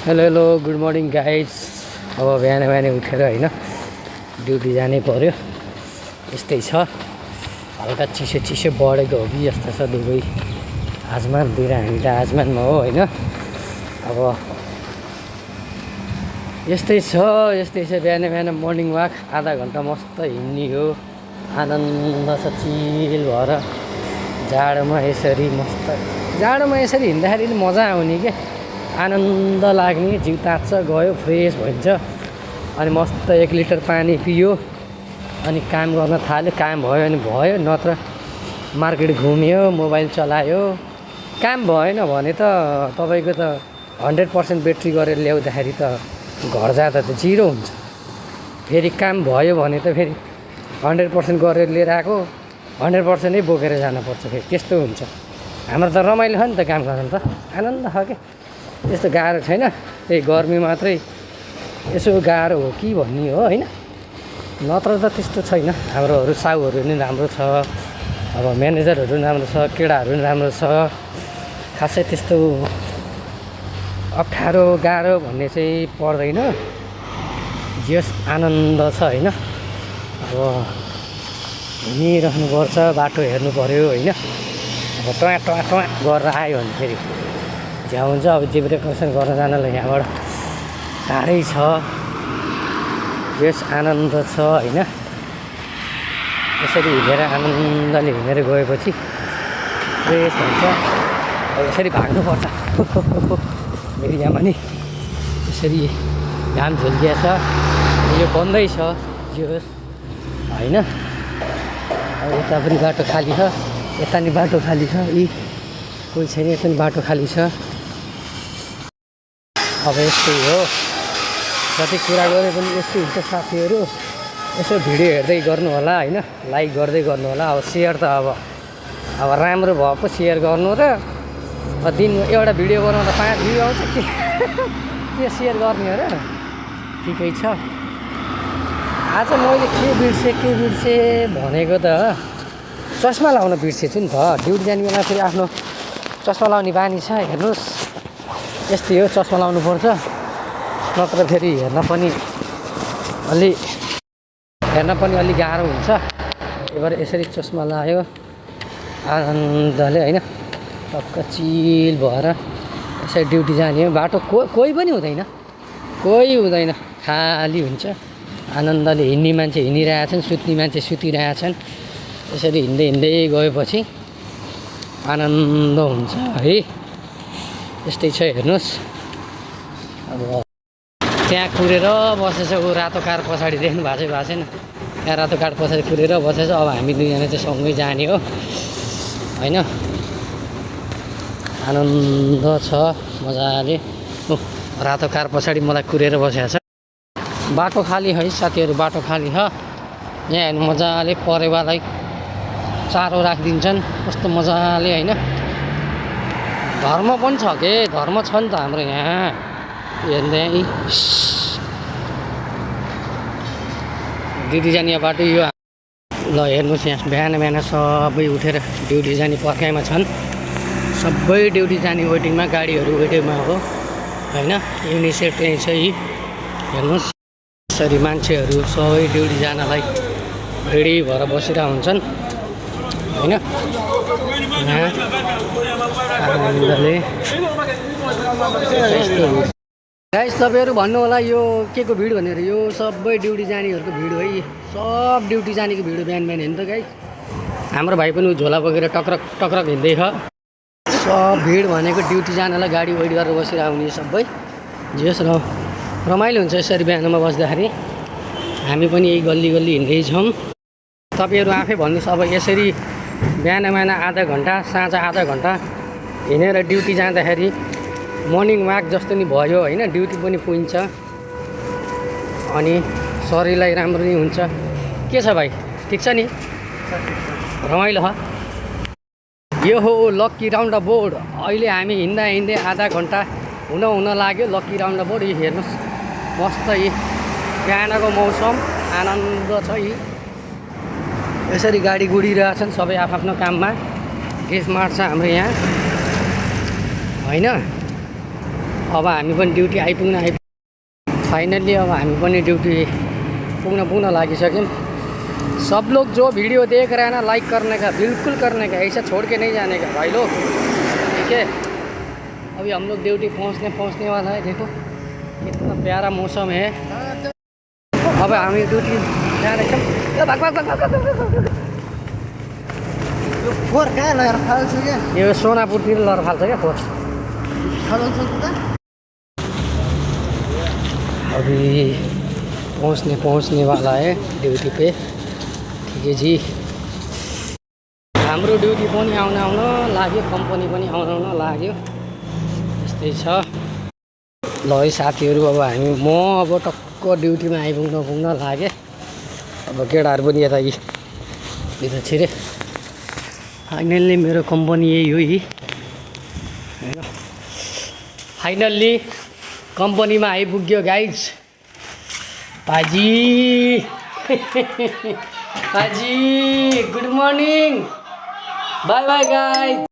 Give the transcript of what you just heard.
Hello hello good morning guys. अब बिहान बिहान उठेर होइन ड्युटी जानै पर्यो। यस्तै छ, हल्का चिसो चिसो बढेको हो कि जस्तो छ दुबई आसमानतिर। हामी त आसमानमा हो होइन। अब यस्तै छ बिहान बिहान मर्निङ वाक आधा घन्टा मस्त हिँड्ने हो। आनन्द छ चिल भएर जाडोमा यसरी मस्त हिँड्दाखेरि मजा आउने के, आनन्द लाग्ने, जिउ तात्छ, गयो फ्रेस भइन्छ। अनि मस्त 1 लिटर पानी पियो अनि काम गर्न थाल्यो। काम भयो भने भयो, नत्र मार्केट घुम्यो, मोबाइल चलायो। काम भएन भने त तपाईँको त 100% ब्याट्री गरेर ल्याउँदाखेरि त घर जाँदा त 0 हुन्छ। फेरि काम भयो भने त फेरि 100% गरेर लिएर आएको 100% नै बोकेर जानुपर्छ। फेरि त्यस्तो हुन्छ। हाम्रो त रमाइलो छ नि त, काम गर्नु त आनन्द छ क्या, त्यस्तो गाह्रो छैन। त्यही गर्मी मात्रै यसो गाह्रो हो कि भन्ने हो होइन, नत्र त त्यस्तो छैन। हाम्रोहरू साउहरू पनि राम्रो छ, अब म्यानेजरहरू पनि राम्रो छ, केटाहरू पनि राम्रो छ। खासै त्यस्तो अप्ठ्यारो गाह्रो भन्ने चाहिँ पर्दैन। जस आनन्द छ होइन। अब हिँडिराख्नुपर्छ, बाटो हेर्नु पऱ्यो होइन। अब टुवा गरेर आयो भने फेरि झ्याउ हुन्छ। अब जिब्रे क्रसन गर्न जानलाई यहाँबाट टाढै छ। जस आनन्द छ होइन। यसरी हिँडेर आनन्दले हिँडेर गएपछि फ्रेस हुन्छ। अब यसरी भाग्नुपर्छ एरियामा नि। यसरी घाम झुल्किया छ, यो बन्दै छ जोस् होइन। अब यता पनि बाटो खाली छ, यता नि बाटो खाली छ, यी कोही छैन, यता नि बाटो खाली छ। अब यस्तै हो, जति कुरा गरे पनि यस्तै हुन्छ साथीहरू। यसो भिडियो हेर्दै गर्नु होला होइन, लाइक गर्दै गर्नु होला। अब सेयर त अब राम्रो भयो पो सेयर गर्नु र दिन एउटा भिडियो बनाउँदा 5 भ्यू आउँछ के सेयर गर्ने हो र, ठिकै छ। आज मैले के बिर्सेँ भनेको त चस्मा लाउन बिर्सेछु नि त। ड्युटी जाने बेला फेरि आफ्नो चस्मा लाउने बानी छ, हेर्नुहोस्। यस्तै हो, चस्मा लाउनुपर्छ, नत्र फेरि हेर्न पनि अलि गाह्रो हुन्छ। त्यही भएर यसरी चस्मा लायो आनन्दले होइन, टक्क चिल भएर यसरी ड्युटी जाने हो। बाटो कोही पनि हुँदैन, खाली हुन्छ। आनन्दले हिँड्ने मान्छे हिँडिरहेछन्, सुत्ने मान्छे सुतिरहेछन्। यसरी हिँड्दै गएपछि आनन्द हुन्छ है। यस्तै छ हेर्नुहोस्। अब त्यहाँ कुरेर बसेछ ऊ रातो कार पछाडि, देख्नु भएको छैन? त्यहाँ रातो कार पछाडि कुरेर बसेछ। अब हामी दुईजना चाहिँ सँगै जाने हो होइन। आनन्द छ मजाले। रातो कार पछाडि मलाई कुरेर बसेको छ। बाटो खाली है साथीहरू, बाटो खाली छ। यहाँ हेर्नु मजाले परेवालाई चारो राखिदिन्छन् कस्तो मजाले होइन। धर्म पनि छ के, धर्म छ नि त हाम्रो यहाँ। हेर्दै ड्युटी जाने बाटो यो ल हेर्नुहोस्। यहाँ बिहान सबै उठेर ड्युटी जाने पर्खाइमा छन्। सबै ड्युटी जाने वेटिङमा, गाडीहरू वेटिङमा हो होइन। युनिसेफ त्यहीँ छ यी हेर्नुहोस्। यसरी मान्छेहरू सबै ड्युटी जानलाई रेडी भएर बसिरहेको हुन्छन् होइन। आनन्दले गाइस, तपाईँहरू भन्नु होला यो के को भिड भनेर। यो सबै ड्युटी जानेहरूको भिड हो है। सब ड्युटी जानेको भिड बिहान हेर्नु त गाइस। हाम्रो भाइ पनि झोला बोकेर टक्रक हिँड्दै छ। सब भिड भनेको ड्युटी जानलाई गाडी वेट गरेर बसिरहेको हुने सबै। जेस रमाइलो हुन्छ यसरी बिहानमा बस्दाखेरि। हामी पनि यही गल्ली हिँड्दैछौँ। तपाईँहरू आफै भन्नुहोस्, अब यसरी बिहान आधा घन्टा, साँझ आधा घन्टा हिँडेर ड्युटी जाँदाखेरि मर्निङ वाक जस्तो नि भयो होइन। ड्युटी पनि पुगिन्छ अनि शरीरलाई राम्रो नि हुन्छ। के छ भाइ, ठिक छ नि? रमाइलो छ। यो हो लक्की राउन्ड बोर्ड। अहिले हामी हिँड्दै आधा घन्टा हुन लाग्यो। लक्की राउन्ड बोर्ड यी हेर्नुहोस्, मस्त यी बिहानको मौसम आनन्द छ। यी यसरी गाडी गुडिरहेछन् सबै आफ्नो काममा। गेस मार्छ हाम्रो यहाँ होइन। अब हामी पनि ड्युटी फाइनल्ली अब हामी पनि ड्यूटी पुग्न लागिसक्यौँ। सब लोग जो वीडियो देख रहे हैं ना, लाइक करने का, बिल्कुल करने का, ऐसा छोड़ के नहीं जाने का भाई लोग, ठीक है। अभी हम लोग ड्यूटी पहुँचने वाला है। देखो कितना प्यारा मौसम है। अब हामी ड्यूटी जाँदैछौँ। फोहोर कहाँ लगेर फाल्छु क्या? यो सोनापुरतिर लर फाल्छ क्या फोहोर। अभी पहुँचने वाला है ड्यूटी पे, ठीक है जी। हाम्रो ड्यूटी पनि आउन लाग्यो, कम्पनी पनि आउन लाग्यो, यस्तै छ। ल है साथीहरू, अब म अब टक्क ड्युटीमा पुग्न लाग्यो। अब केटाहरू पनि यता छिरे। फाइनल्ली मेरो कम्पनी यही हो होइन। फाइनल्ली कम्पनीमा आइपुग्यो गाइज। पाजी पाजी good morning, by by guys.